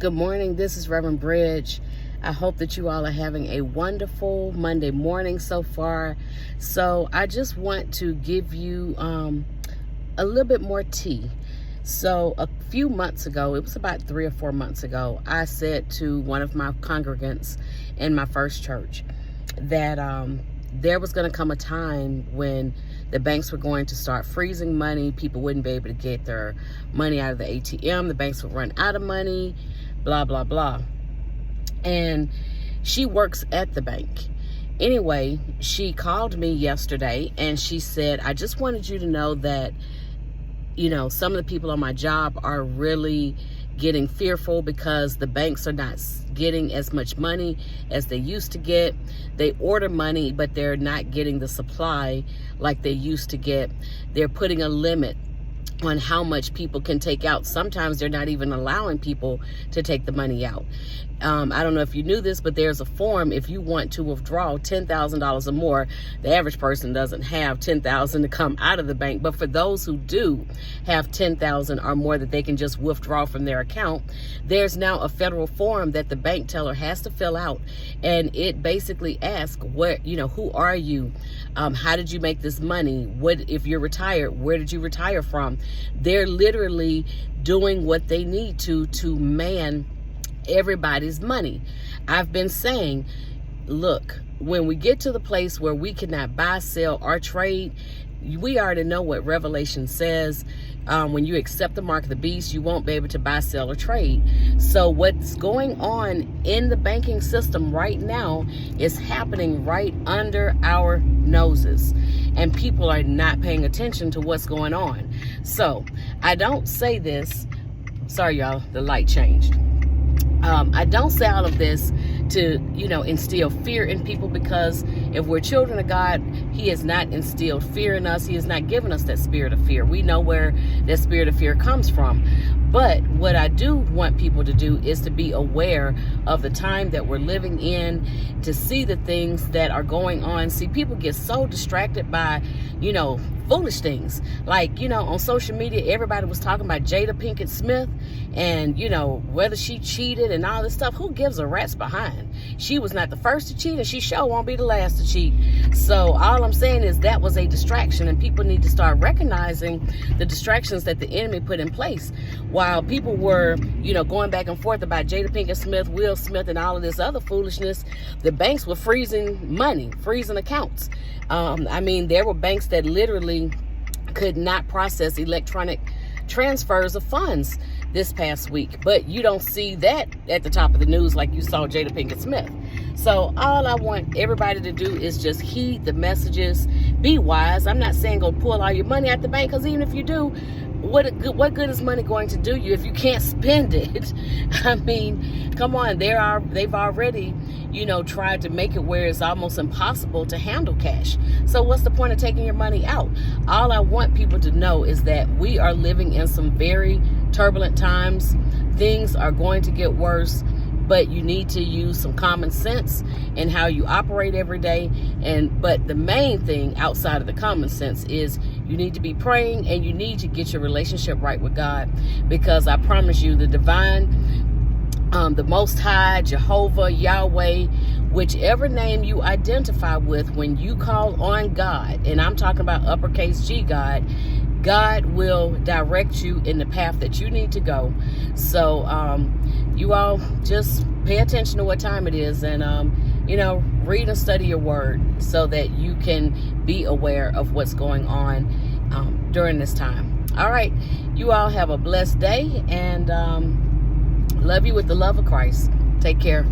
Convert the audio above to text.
Good morning. This is Reverend Bridge. I hope that you all are having a wonderful Monday morning so far. So I just want to give you a little bit more tea. So a few months ago, it was about 3 or 4 months ago, I said to one of my congregants in my first church that there was going to come a time when the banks were going to start freezing money. People wouldn't be able to get their money out of the ATM. The banks would run out of money, blah, blah, blah. And she works at the bank. Anyway, she called me yesterday and she said, I just wanted you to know that, some of the people on my job are really getting fearful because the banks are not getting as much money as they used to get. They order money, but they're not getting the supply like they used to get. They're putting a limit on how much people can take out. Sometimes they're not even allowing people to take the money out. I don't know if you knew this, but there's a form if you want to withdraw $10,000 or more. The average person doesn't have $10,000 to come out of the bank, but for those who do have $10,000 or more that they can just withdraw from their account, there's now a federal form that the bank teller has to fill out, and it basically asks who are you? How did you make this money? What if you're retired? Where did you retire from? They're literally doing what they need to man everybody's money. I've been saying, look, when we get to the place where we cannot buy, sell, or trade, we already know what Revelation says. When you accept the mark of the beast, you won't be able to buy, sell, or trade. So what's going on in the banking system right now is happening right under our noses, and people are not paying attention to what's going on. So I don't say this, sorry y'all, the light changed. I don't say all of this to, instill fear in people, because if we're children of God, He has not instilled fear in us. He has not given us that spirit of fear. We know where that spirit of fear comes from. But what I do want people to do is to be aware of the time that we're living in, to see the things that are going on. See, people get so distracted by, foolish things. Like, on social media, everybody was talking about Jada Pinkett Smith and, whether she cheated and all this stuff. Who gives a rat's behind? She was not the first to cheat, and she sure won't be the last to cheat. So all I'm saying is that was a distraction, and people need to start recognizing the distractions that the enemy put in place. While people were, going back and forth about Jada Pinkett Smith, Will Smith, and all of this other foolishness, the banks were freezing money, freezing accounts. There were banks that literally could not process electronic transfers of funds this past week. But you don't see that at the top of the news like you saw Jada Pinkett Smith. So all I want everybody to do is just heed the messages, be wise. I'm not saying go pull all your money out the bank, because even if you do, what good is money going to do you if you can't spend it? Come on, they've already, tried to make it where it's almost impossible to handle cash. So what's the point of taking your money out? All I want people to know is that we are living in some very turbulent times. Things are going to get worse, but you need to use some common sense in how you operate every day. But the main thing outside of the common sense is you need to be praying, and you need to get your relationship right with God, because I promise you, the divine, the Most High, Jehovah, Yahweh, whichever name you identify with, when you call on God, and I'm talking about uppercase G God, God will direct you in the path that you need to go. So you all just pay attention to what time it is, and read and study your word so that you can be aware of what's going on during this time. All right, you all have a blessed day, and love you with the love of Christ. Take care.